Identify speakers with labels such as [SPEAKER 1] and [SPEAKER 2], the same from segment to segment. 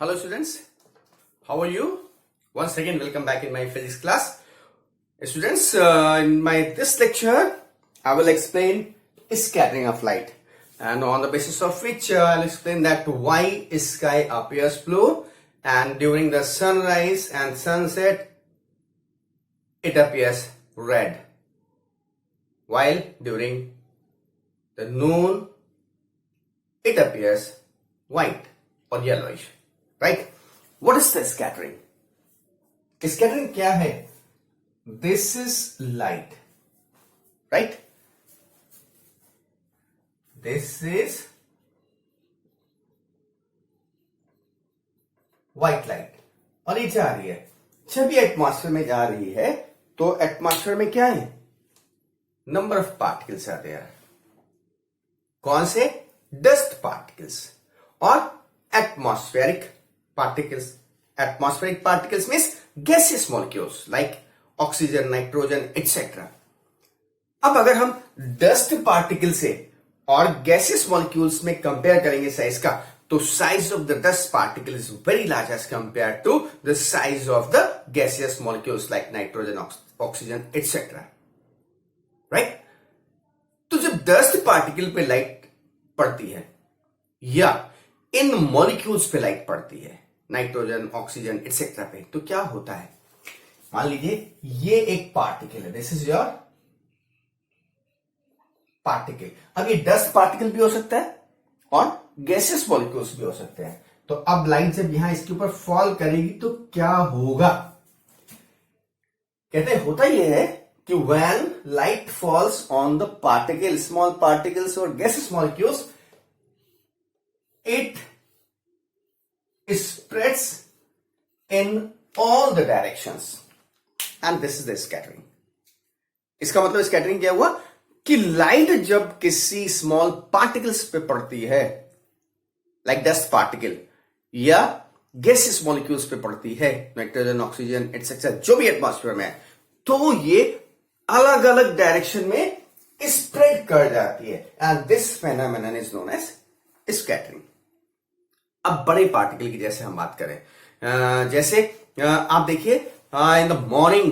[SPEAKER 1] Hello students, how are you? Once again welcome back in my physics class. Students, in this lecture I will explain scattering of light, and on the basis of which I'll explain that why sky appears blue and during the sunrise and sunset it appears red, while during the noon it appears white or yellowish. Right? What is the scattering? Scattering क्या है? This is light. Right? This is white light. और ये जा रही है. जब ये atmosphere में जा रही है तो एटमॉस्फेयर में क्या है? Number of particles are there. कौन से? डस्ट पार्टिकल्स और atmospheric particles. Atmospheric particles means gaseous molecules like oxygen, nitrogen, etc. अब अगर हम डस्ट पार्टिकल से और gaseous molecules में कंपेयर करेंगे साइज का, तो size of the dust particle is very large as compare to the size of the gaseous molecules like nitrogen, oxygen, etc. Right? तो जब डस्ट पार्टिकल पे लाइट पड़ती है या इन मॉलिक्यूल्स पे लाइट पड़ती है, नाइट्रोजन, ऑक्सीजन एक्सेट्रा पे, तो क्या होता है? मान लीजिए ये एक पार्टिकल है, दिस इज योर पार्टिकल. अब ये डस्ट पार्टिकल भी हो सकता है और गैसेस मॉलिक्यूल्स भी हो सकते हैं. तो अब लाइट जब यहां इसके ऊपर फॉल करेगी तो क्या होगा? कहते हैं होता यह है कि when light falls on the particle, small particles और gases molecules, it spreads in all the directions and this is the scattering. इसका मतलब स्कैटरिंग क्या हुआ कि लाइट जब किसी स्मॉल पार्टिकल्स पे पड़ती है, लाइक डस्ट पार्टिकल या गैसेस मॉलिक्यूल्स पे पड़ती है, नाइट्रोजन, ऑक्सीजन एक्सेट्रा, जो भी एटमॉस्फेयर में है, तो ये अलग अलग डायरेक्शन में स्प्रेड कर जाती है and this phenomenon is known as scattering. अब बड़े पार्टिकल की जैसे हम बात करें, जैसे आप देखिए in the morning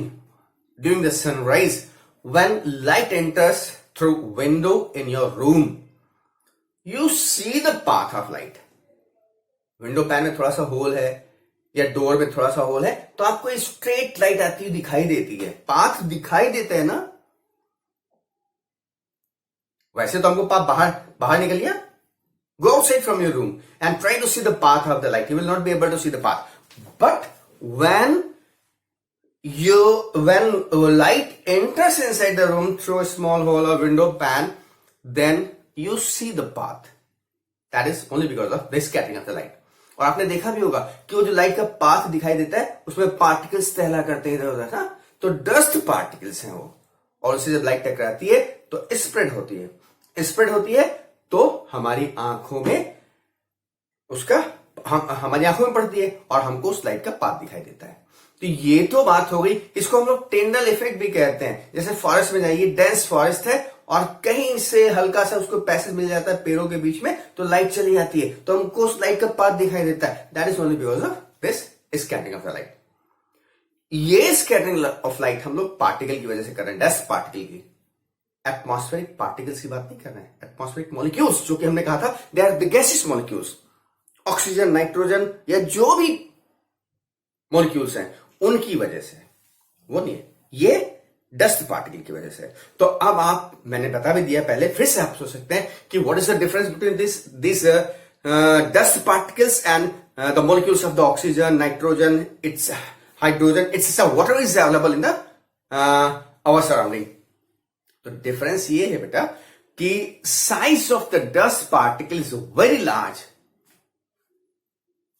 [SPEAKER 1] during the sunrise when light enters through window in your room, you see the path of light. Window pan में थोड़ा सा होल है या डोर में थोड़ा सा होल है, तो आपको स्ट्रेट लाइट आती हुई दिखाई देती है, पाथ दिखाई देता है ना. वैसे तो हमको पाथ बाहर निकल गया. Go outside from your room and try to see the path of the light. You will not be able to see the path. But when light enters inside the room through a small hole or window pan, then you see the path. That is only because of the scattering of the light. और आपने देखा भी होगा कि वो जो light का path दिखाई देता है उसमें पार्टिकल्स तैला करते इधर उधर ना, तो डस्ट पार्टिकल्स हैं वो, और उससे जब लाइट टकराती है तो स्प्रेड होती है तो हमारी आंखों में हमारी आंखों में पड़ती है और हमको उस लाइट का पाथ दिखाई देता है. तो ये तो बात हो गई. इसको हम लोग टेंडल इफेक्ट भी कहते हैं. जैसे फॉरेस्ट में जाइए, डेंस फॉरेस्ट है और कहीं से हल्का सा उसको पैसेज मिल जाता है पेड़ों के बीच में, तो लाइट चली जाती है, तो हमको उस लाइट का पाथ दिखाई देता है. That is only because of this scattering of the light. ये स्कैटरिंग ऑफ लाइट हम लोग पार्टिकल की वजह से कर रहे हैं, डस्ट पार्टिकल की. एटमॉस्फेरिक पार्टिकल्स की बात नहीं कर रहे हैं. एटमॉस्फेरिक मॉलिक्यूल्स, जो कि हमने कहा था they are the gases molecules, oxygen, nitrogen या जो भी मॉलिक्यूल्स हैं, उनकी वजह से. वो नहीं है, ये डस्ट पार्टिकल की वजह से. तो अब मैंने बता भी दिया पहले, फिर से आप सोच सकते हैं कि what is the difference between this dust particles and the molecules of the oxygen, nitrogen, it's hydrogen, it's whatever is available in the our surrounding. तो डिफरेंस ये है बेटा कि size of the dust particle is very large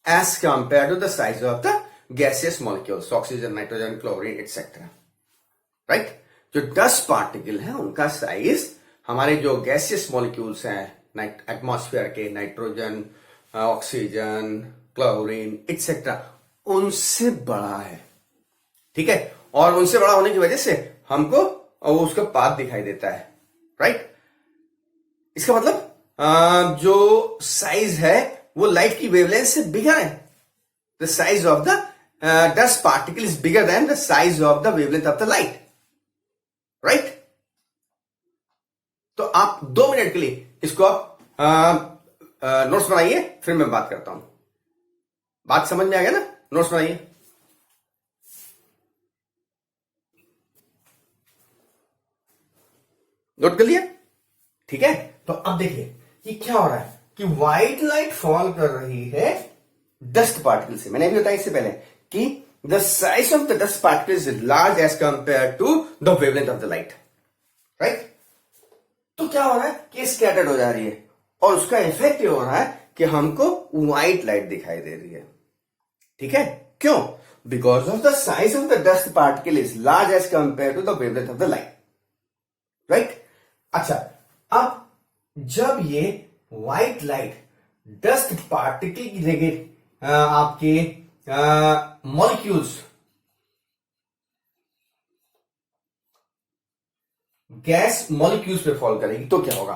[SPEAKER 1] as compare to the size of the gaseous molecules, oxygen, nitrogen, chlorine etcetera. Right? जो dust particle है उनका size हमारे जो गैसियस मॉलिक्यूल्स हैं एटमॉस्फेयर के, नाइट्रोजन, ऑक्सीजन, क्लोरीन एक्सेट्रा, उनसे बड़ा है. ठीक है? और उनसे बड़ा होने की वजह से हमको उसका पाथ दिखाई देता है. राइट? इसका मतलब जो साइज है वो लाइट की वेवलेंथ से बिगर है. The size of the dust particle is bigger than the size of the wavelength of the light, right? तो आप 2 मिनट के लिए इसको आप नोट्स बनाइए, फिर मैं बात करता हूं। बात समझ में आ गया ना? नोट्स बनाइए। नोट कर लिया? ठीक है। तो अब देखिए कि क्या हो रहा है कि व्हाइट लाइट फॉल कर रही है डस्ट पार्टिकल से। मैंने भी बताया इससे पहले कि the size of the dust particle is large as compare to the wavelength of the light, right? तो क्या हो रहा है कि स्कैटर्ड हो जा रही है और उसका इफेक्ट ये हो रहा है कि हमको व्हाइट लाइट दिखाई दे रही है। ठीक है? क्यों? Because of the size of the dust particle is large as compare to the wavelength of the light, right? अच्छा, अब जब ये व्हाइट लाइट डस्ट पार्टिकल की जगह आपके मॉलिक्यूल्स गैस मॉलिक्यूल्स पे फॉल करेगी तो क्या होगा?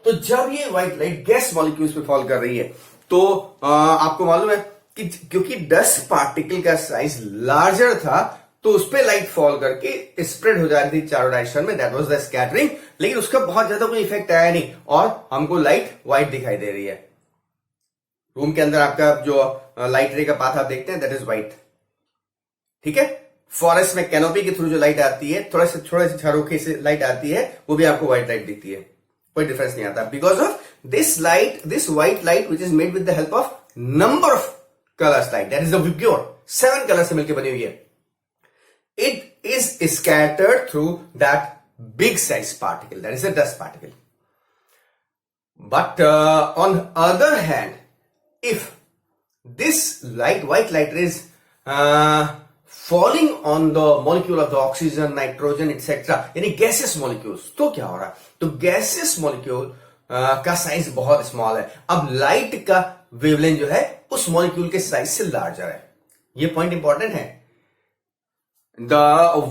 [SPEAKER 1] तो जब ये व्हाइट लाइट गैस मॉलिक्यूल्स पे फॉल कर रही है तो आपको मालूम है कि क्योंकि डस्ट पार्टिकल का साइज लार्जर था तो उस पर लाइट फॉल करके स्प्रेड हो जाती थी चारों डायरेक्शन में, दैट वाज द स्कैटरिंग। लेकिन उसका बहुत ज्यादा कोई इफेक्ट आया नहीं और हमको लाइट व्हाइट दिखाई दे रही है। रूम के अंदर आपका जो लाइट रे का पाथ आप देखते हैं दैट इज व्हाइट, ठीक है? फॉरेस्ट में कैनोपी के थ्रू जो लाइट आती है, थोड़े से झरोखे से लाइट आती है, वो भी आपको व्हाइट लाइट दिखती है, कोई डिफरेंस नहीं आता because of this light, this white light which is made with the help of number of colours light, that is the VIBGYOR, 7 colour से मिलकर बनी हुई है। It is scattered through that big size particle, that is a dust particle. But on the other hand, if this light, white light is falling on the molecule of the oxygen, nitrogen, etc., यानी gaseous molecules, तो क्या हो रहा है? तो gaseous molecule का size बहुत small है। अब लाइट का वेवलेंथ जो है उस मॉलिक्यूल के साइज से लार्जर है। ये पॉइंट इंपॉर्टेंट है। The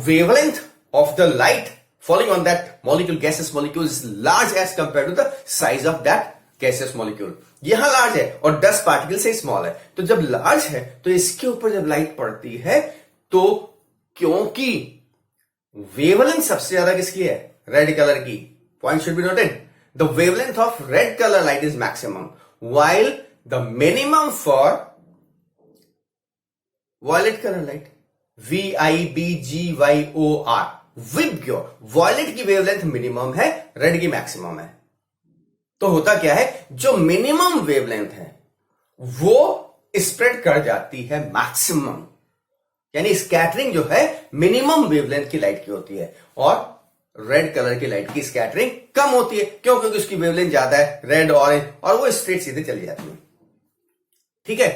[SPEAKER 1] wavelength of the light falling on that molecule, gaseous molecule, is large as compared to the size of that gaseous molecule. यहां लार्ज है और डस्ट पार्टिकल से स्मॉल है। तो जब लार्ज है तो इसके ऊपर जब लाइट पड़ती है तो क्योंकि वेवलेंथ सबसे ज्यादा किसकी है? रेड कलर की। Point should be noted, the wavelength of red colour light is maximum while the minimum for violet color light, VIBGYOR, VIBGYOR, violet की वेवलेंथ मिनिमम है, रेड की मैक्सिमम है। तो होता क्या है, जो मिनिमम वेवलेंथ है वो स्प्रेड कर जाती है मैक्सिमम, यानी स्कैटरिंग जो है मिनिमम वेवलेंथ की लाइट की होती है और रेड कलर की लाइट की स्कैटरिंग कम होती है। क्यों? क्योंकि उसकी वेवलेंथ ज्यादा है, रेड ऑरेंज, और वो स्ट्रेट सीधे चली जाती है। ठीक है?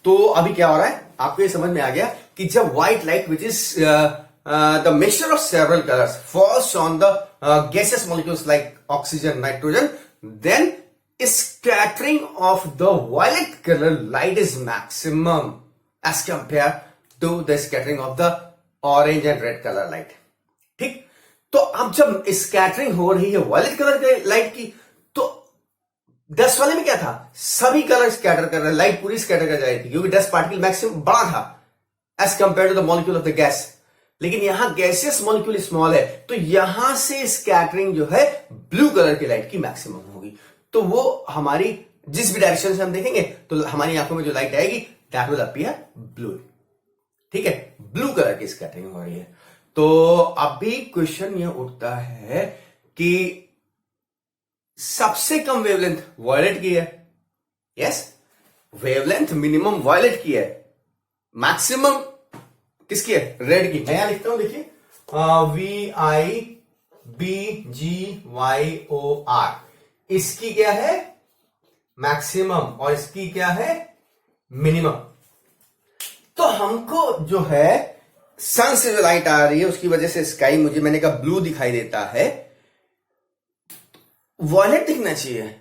[SPEAKER 1] तो अभी क्या हो रहा है आपको ये समझ में आ गया कि जब white light which is the mixture of several colours falls on the gases molecules like oxygen, nitrogen, then scattering of the violet color light is maximum as compared to the scattering of the orange and red color light. ठीक? तो अब जब scattering हो रही है violet colour के light की तो डस्ट वाले में क्या था? सभी कलर स्कैटर कर रहे, लाइट पूरी स्कैटर कर जा रही थी क्योंकि डस्ट पार्टिकल मैक्सिमम बड़ा था as compare to the molecule of the gas. लेकिन यहां गैसियस मॉलिक्यूल स्मॉल है तो यहां से स्कैटरिंग जो है ब्लू कलर की लाइट की मैक्सिमम होगी। तो वो हमारी जिस भी डायरेक्शन से हम देखेंगे तो हमारी आंखों में जो लाइट आएगी दैट विल अपीयर ब्लू। ठीक है? ब्लू कलर की स्कैटरिंग हो रही है। तो अभी क्वेश्चन ये उठता है कि सबसे कम वेवलेंथ वॉयलेट की है। यस, वेवलेंथ मिनिमम वॉयलेट की है, मैक्सिमम किसकी है? रेड की। मैं यहां लिखता हूं, देखिए, VIBGYOR, इसकी क्या है? मैक्सिमम, और इसकी क्या है? मिनिमम। तो हमको जो है सन से जो लाइट आ रही है उसकी वजह से स्काई मुझे, मैंने कहा, ब्लू दिखाई देता है। वॉयलेट दिखना चाहिए,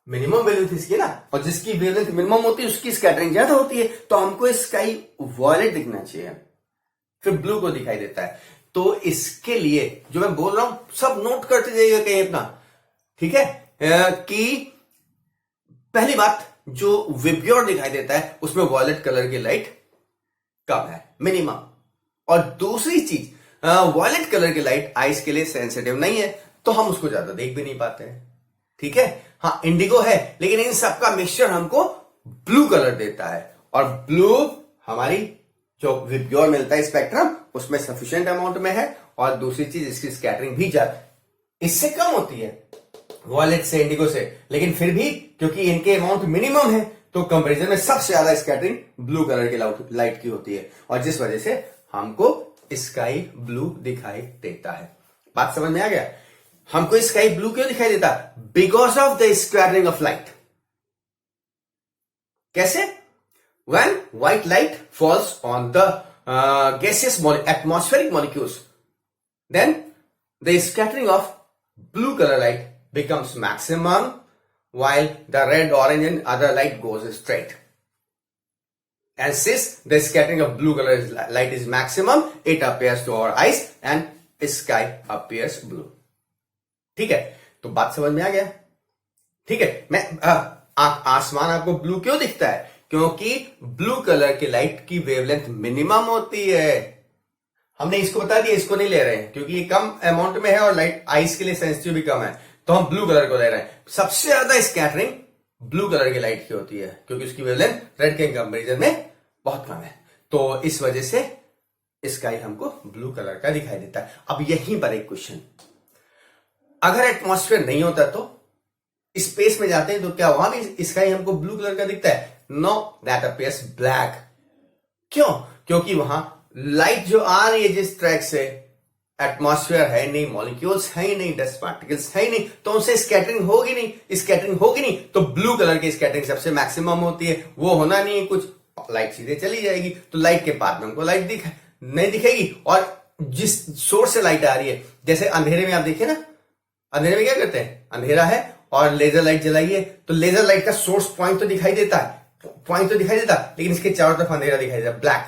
[SPEAKER 1] मिनिमम वैल्यू थी इसकी ना, और जिसकी वेवलेंथ मिनिमम होती है उसकी स्कैटरिंग ज्यादा होती है, तो हमको स्काई वॉयलेट दिखना चाहिए, फिर ब्लू को दिखाई देता है। तो इसके लिए जो मैं बोल रहा हूं सब नोट करते जाइएगा कहीं अपना। ठीक है? कि पहली बात, जो विब्योर दिखाई देता है उसमें वॉयलेट कलर की लाइट कम है, मिनिमम। और दूसरी चीज, वॉयलेट कलर की लाइट आइज के लिए सेंसिटिव नहीं है, तो हम उसको ज्यादा देख भी नहीं पाते हैं। ठीक है, हाँ इंडिगो है, लेकिन इन सबका मिक्सचर हमको ब्लू कलर देता है, और ब्लू हमारी जो विब्योर मिलता है स्पेक्ट्रम उसमें सफिशिएंट अमाउंट में है। और दूसरी चीज, इसकी स्कैटरिंग भी ज्यादा, इससे कम होती है वॉयलेट से, इंडिगो से, लेकिन फिर भी क्योंकि इनके अमाउंट मिनिमम है तो कंपैरिजन में सबसे ज्यादा स्कैटरिंग ब्लू कलर की लाइट की होती है, और जिस वजह से हमको स्काई ब्लू दिखाई देता है। बात समझ में आ गया? हमको स्काई ब्लू क्यों दिखाई देता? Because of the scattering of light. कैसे? When white light falls on the gaseous atmospheric molecules, then the scattering of blue color light becomes maximum, while the red, orange and other light goes straight. And since the scattering of blue color light is maximum, it appears to our eyes and sky appears blue. ठीक है, तो बात समझ में आ गया? ठीक है, मैं आसमान आपको ब्लू क्यों दिखता है? क्योंकि ब्लू कलर की लाइट की वेवलेंथ मिनिमम होती है। हमने इसको बता दिया, इसको नहीं ले रहे हैं क्योंकि ये कम अमाउंट में है और लाइट आइस के लिए सेंसिटिव भी कम है, तो हम ब्लू कलर को ले रहे हैं। सबसे ज्यादा स्कैटरिंग ब्लू कलर की लाइट की होती है क्योंकि उसकी वेवलेंथ रेड के कंपैरिजन में बहुत कम है, तो इस वजह से स्काई हमको ब्लू कलर का दिखाई देता है। अब यहीं पर एक क्वेश्चन, अगर एटमॉस्फेयर नहीं होता तो स्पेस में जाते हैं तो क्या वहां भी स्काई हमको ब्लू कलर का दिखता है? No, that appears black. क्यों? क्योंकि वहां लाइट जो आ रही है जिस ट्रैक से, एटमॉस्फेयर है नहीं, मॉलिक्यूल्स है ही नहीं, डस्ट पार्टिकल्स है ही नहीं, तो उनसे स्कैटरिंग होगी नहीं, तो ब्लू कलर की स्कैटरिंग सबसे मैक्सिमम होती है। वो होना नहीं है कुछ, लाइट सीधे चली जाएगी, तो लाइट के पाथ में हमको लाइट नहीं दिखेगी। और जिस सोर्स से लाइट आ रही है, जैसे अंधेरे में आप देखिए ना, अंधेरे में क्या करते हैं, अंधेरा है और लेजर लाइट जलाइए तो लेजर लाइट का सोर्स पॉइंट तो दिखाई देता है, लेकिन इसके चारों तरफ अंधेरा दिखाई देता है, black,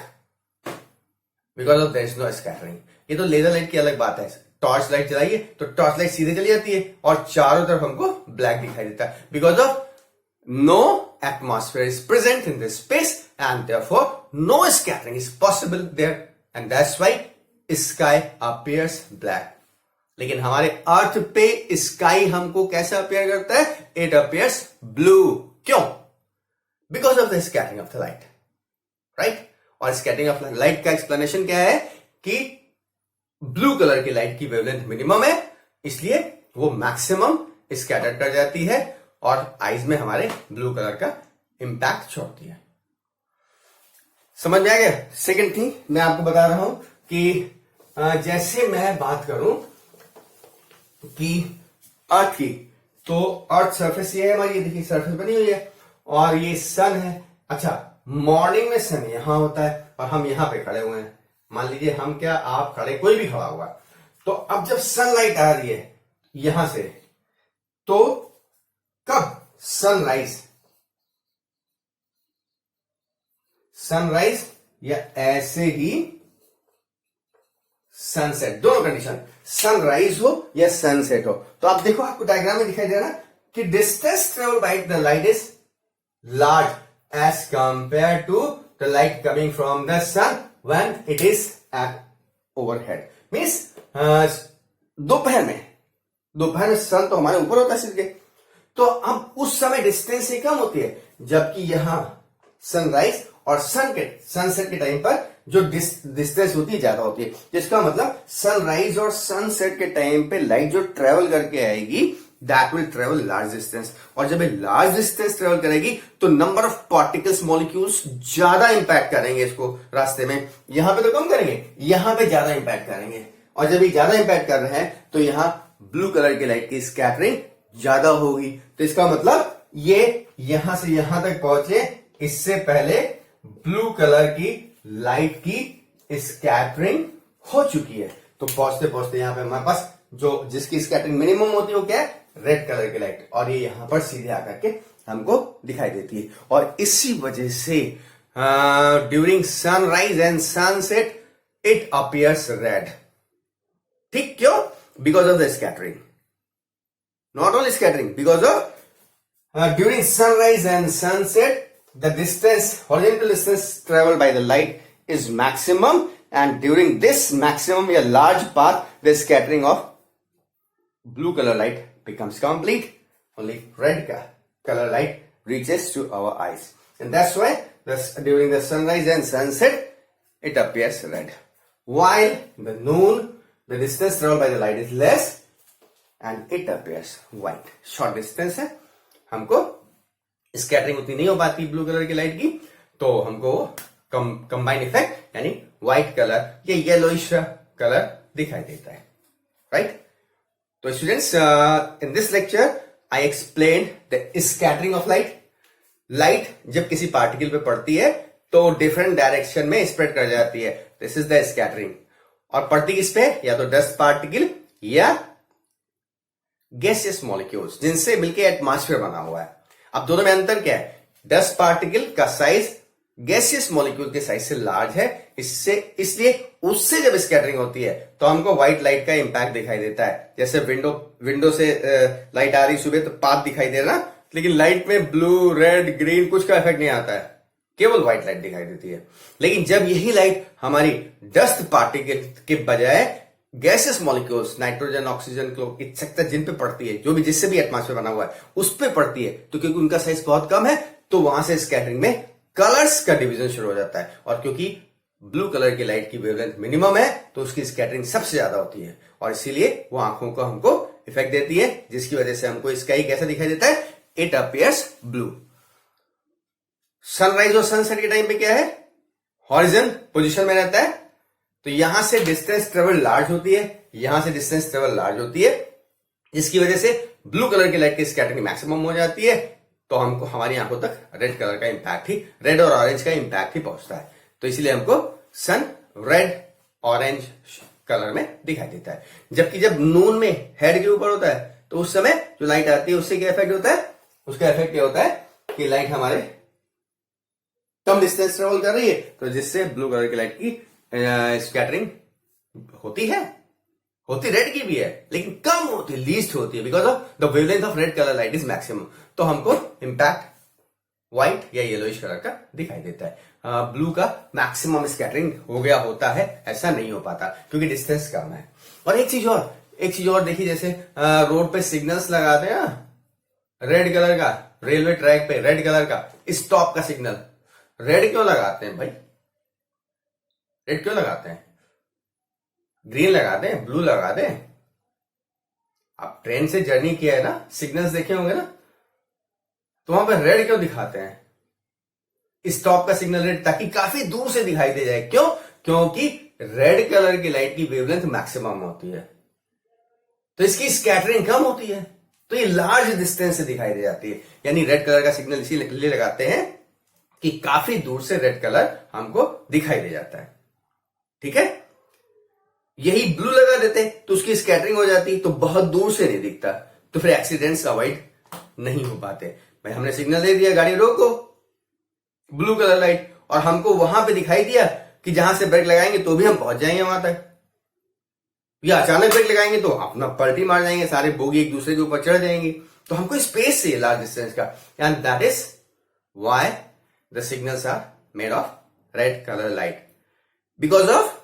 [SPEAKER 1] because of there is no scattering. ये तो लेजर लाइट की अलग बात है। टॉर्च लाइट जलाइए तो टॉर्च लाइट सीधे चली जाती है और चारों तरफ हमको ब्लैक दिखाई देता है, because of no atmosphere is present in this space and therefore no scattering is possible there, and that's why sky appears black. लेकिन हमारे अर्थ पे स्काई हमको कैसे अपियर करता है? It appears blue. क्यों? Because of the scattering of the light, right? और scattering of light का एक्सप्लेनेशन क्या है कि ब्लू कलर की लाइट की वेवलेंथ मिनिमम है, इसलिए वो मैक्सिमम स्कैटर कर जाती है और आईज में हमारे ब्लू कलर का इंपैक्ट छोड़ती है। समझ में आ गया? सेकेंड थिंग मैं आपको बता रहा हूं कि जैसे मैं बात करूं कि अर्थ की, तो अर्थ सरफेस ये है हमारी, ये देखिए सरफेस बनी हुई है और ये सन है। अच्छा, मॉर्निंग में सन यहां होता है और हम यहां पे खड़े हुए हैं। मान लीजिए हम क्या, आप खड़े, कोई भी खड़ा हुआ, तो अब जब सनलाइट आ रही है यहां से, तो कब सनराइज या ऐसे ही सनसेट, दोनों कंडीशन, सनराइज हो या सनसेट हो। तो आप देखो, आपको डायग्राम में दिखाई दे रहा है कि distance travel by the light is large as compare to the light coming from the sun when it is at overhead. Means दोपहर में सन तो हमारे ऊपर होता है सिर के, तो अब उस समय डिस्टेंस ही कम होती है, जबकि यहां सनराइज और सनसेट के टाइम पर जो डिस्टेंस होती है ज्यादा होती है, जिसका मतलब सनराइज और सनसेट के टाइम पे लाइट जो ट्रेवल करके आएगी that will travel large distance, और जब ये लार्ज डिस्टेंस ट्रेवल करेगी तो नंबर ऑफ पार्टिकल्स, मॉलिक्यूल्स ज्यादा इंपैक्ट करेंगे इसको रास्ते में। यहां पे तो कम करेंगे, यहां पे ज्यादा इंपैक्ट करेंगे, और जब ये ज्यादा इंपैक्ट कर रहे हैं तो यहां ब्लू कलर की लाइट की स्कैटरिंग ज्यादा होगी। तो इसका मतलब ये यहां से यहां तक पहुंचे, इससे पहले ब्लू कलर की लाइट की स्कैटरिंग हो चुकी है। तो पहुंचते पहुंचते यहां पे हमारे पास जो जिसकी स्कैटरिंग मिनिमम होती है वो क्या है? रेड कलर की लाइट, और ये यहां पर सीधे आकर के हमको दिखाई देती है। और इसी वजह से during sunrise and sunset it appears red. ठीक, क्यों? Because of the scattering, not only scattering, because of During sunrise and sunset, the distance, horizontal distance traveled by the light is maximum, and during this maximum, a large path, the scattering of blue color light becomes complete. Only red color light reaches to our eyes, and that's why during the sunrise and sunset, it appears red. While the noon, the distance traveled by the light is less, and it appears white. Short distance है, हमको scattering उतनी नहीं हो पाती blue colour की light की, तो हमको कंबाइन इफेक्ट यानी व्हाइट कलर या येलोइश कलर दिखाई देता है, राइट? तो students, in this lecture I explain the scattering of light. Light जब किसी पार्टिकल पे पड़ती है तो डिफरेंट डायरेक्शन में स्प्रेड कर जाती है. This is the scattering. और पड़ती किस पे? या तो डस्ट पार्टिकल या गैसियस मॉलिक्यूल्स जिनसे मिलके एटमॉस्फेयर बना हुआ है. अब दोनों में अंतर क्या है? डस्ट पार्टिकल का साइज गैसियस मॉलिक्यूल के साइज से लार्ज है, इसलिए उससे जब स्कैटरिंग होती है तो हमको व्हाइट लाइट का इंपैक्ट दिखाई देता है. जैसे विंडो से लाइट आ रही सुबह तो पाथ दिखाई दे रहा, लेकिन लाइट में ब्लू, रेड, ग्रीन कुछ का इफेक्ट नहीं आता है, केवल व्हाइट लाइट दिखाई देती है. लेकिन जब यही लाइट हमारी डस्ट पार्टिकल के बजाय gases molecules, nitrogen, oxygen, chlorine etcetera जिन पे पड़ती है, जो भी जिससे भी एटमॉस्फेयर बना हुआ है उस पे पड़ती है, तो क्योंकि उनका साइज बहुत कम है तो वहां से स्कैटरिंग में कलर्स का डिवीजन शुरू हो जाता है. और क्योंकि ब्लू कलर की लाइट की वेवलेंथ मिनिमम है तो उसकी स्कैटरिंग सबसे ज्यादा होती है, और इसीलिए वो आंखों को हमको इफेक्ट देती है, जिसकी वजह से हमको स्काई कैसा दिखाई देता है? It appears blue. सनराइज और सनसेट के टाइम पे क्या है? हॉरिजन पोजीशन में रहता है, तो यहां से डिस्टेंस ट्रेवल लार्ज होती है, यहां से डिस्टेंस ट्रेवल लार्ज होती है, जिसकी वजह से ब्लू कलर की लाइट की स्कैटरिंग मैक्सिमम हो जाती है, तो हमको हमारी आंखों तक रेड कलर का इंपैक्ट ही, रेड और ऑरेंज का इंपैक्ट ही पहुंचता है. तो इसलिए हमको सन रेड ऑरेंज कलर में दिखाई देता है. जबकि जब नून में हेड के ऊपर होता है तो उस समय जो लाइट आती है उससे क्या इफेक्ट होता है? उसका इफेक्ट ये होता है कि लाइट हमारे कम डिस्टेंस ट्रेवल कर रही है, तो जिससे ब्लू कलर की लाइट की स्कैटरिंग होती है, होती रेड की भी है लेकिन कम होती है, लीस्ट होती है, because of the wavelength of red colour light is maximum. तो हमको इंपैक्ट व्हाइट या येलोइश कलर का दिखाई देता है. ब्लू का मैक्सिमम स्कैटरिंग हो गया होता है, ऐसा नहीं हो पाता क्योंकि डिस्टेंस कम है. और एक चीज और देखिए, जैसे रोड पे सिग्नल्स लगाते हैं रेड कलर का, रेलवे ट्रैक पे रेड कलर का स्टॉप का सिग्नल. रेड क्यों लगाते हैं भाई? रेड क्यों लगाते हैं? ग्रीन लगा दें, ब्लू लगा दें. आप ट्रेन से जर्नी किया है ना, सिग्नल्स देखे होंगे ना, तो वहां पर रेड क्यों दिखाते हैं? स्टॉप का सिग्नल रेड, ताकि काफी दूर से दिखाई दे जाए. क्यों? क्योंकि रेड कलर की लाइट की वेवलेंथ मैक्सिमम होती है, तो इसकी स्कैटरिंग कम होती है, तो ये लार्ज डिस्टेंस से दिखाई दे जाती है. यानी रेड कलर का सिग्नल इसीलिए लगाते हैं कि काफी दूर से रेड कलर हमको दिखाई दे जाता है. ठीक है? यही ब्लू लगा देते तो उसकी स्कैटरिंग हो जाती, तो बहुत दूर से नहीं दिखता, तो फिर एक्सीडेंट्स अवॉइड नहीं हो पाते. भाई हमने सिग्नल दे दिया गाड़ी रोको, ब्लू कलर लाइट, और हमको वहां पे दिखाई दिया कि जहां से ब्रेक लगाएंगे तो भी हम पहुंच जाएंगे वहां तक, या अचानक ब्रेक लगाएंगे तो अपना पलटी मार जाएंगे, सारे बोगी एक दूसरे के ऊपर चढ़ जाएंगे. तो हमको स्पेस चाहिए लार्ज डिस्टेंस का, and that is why the signals are made of red colour light, because of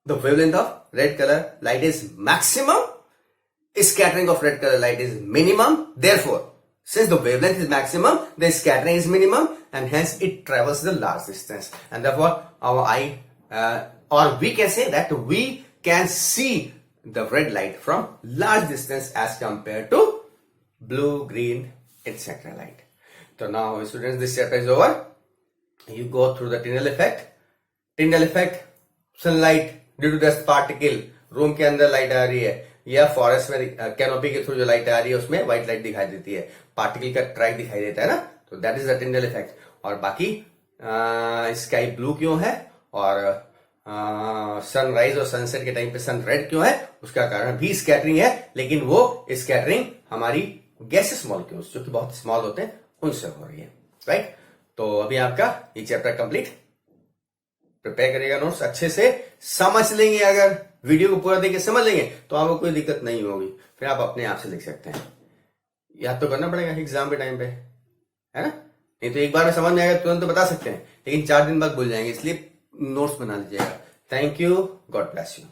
[SPEAKER 1] the wavelength of red color light is maximum, scattering of red color light is minimum. Therefore, since the wavelength is maximum, the scattering is minimum, and hence it travels the large distance. And therefore, our eye, or we can say that we can see the red light from large distance as compared to blue, green, etc. light. So now, students, this chapter is over. You go through the Tyndall effect. Tyndall effect, sunlight due to dust particle, room के अंदर light आ रही है, या forest में canopy के through जो light आ रही है उसमें व्हाइट लाइट दिखाई देती है, पार्टिकल का ट्रैक दिखाई देता है ना, तो that is the Tyndall effect. और बाकी स्काई ब्लू क्यों है, और सनराइज और सनसेट के टाइम पे सन रेड क्यों है, उसका कारण भी स्कैटरिंग है, लेकिन वो स्कैटरिंग हमारी गैसेस मॉलिक्यूल्स जो कि बहुत स्मॉल होते हैं उनसे हो रही है, राइट? तो अभी आपका ये चैप्टर कंप्लीट. प्रिपेयर करिएगा नोट्स अच्छे से, समझ लेंगे, अगर वीडियो को पूरा देख के समझ लेंगे तो आपको कोई दिक्कत नहीं होगी, फिर आप अपने आप से लिख सकते हैं. याद तो करना पड़ेगा एग्जाम के टाइम पे, है ना। नहीं तो एक बार में समझ में आएगा तुरंत तो बता सकते हैं, लेकिन 4 दिन बाद भूल जाएंगे, इसलिए नोट्स बना लीजिएगा। Thank you, God bless you.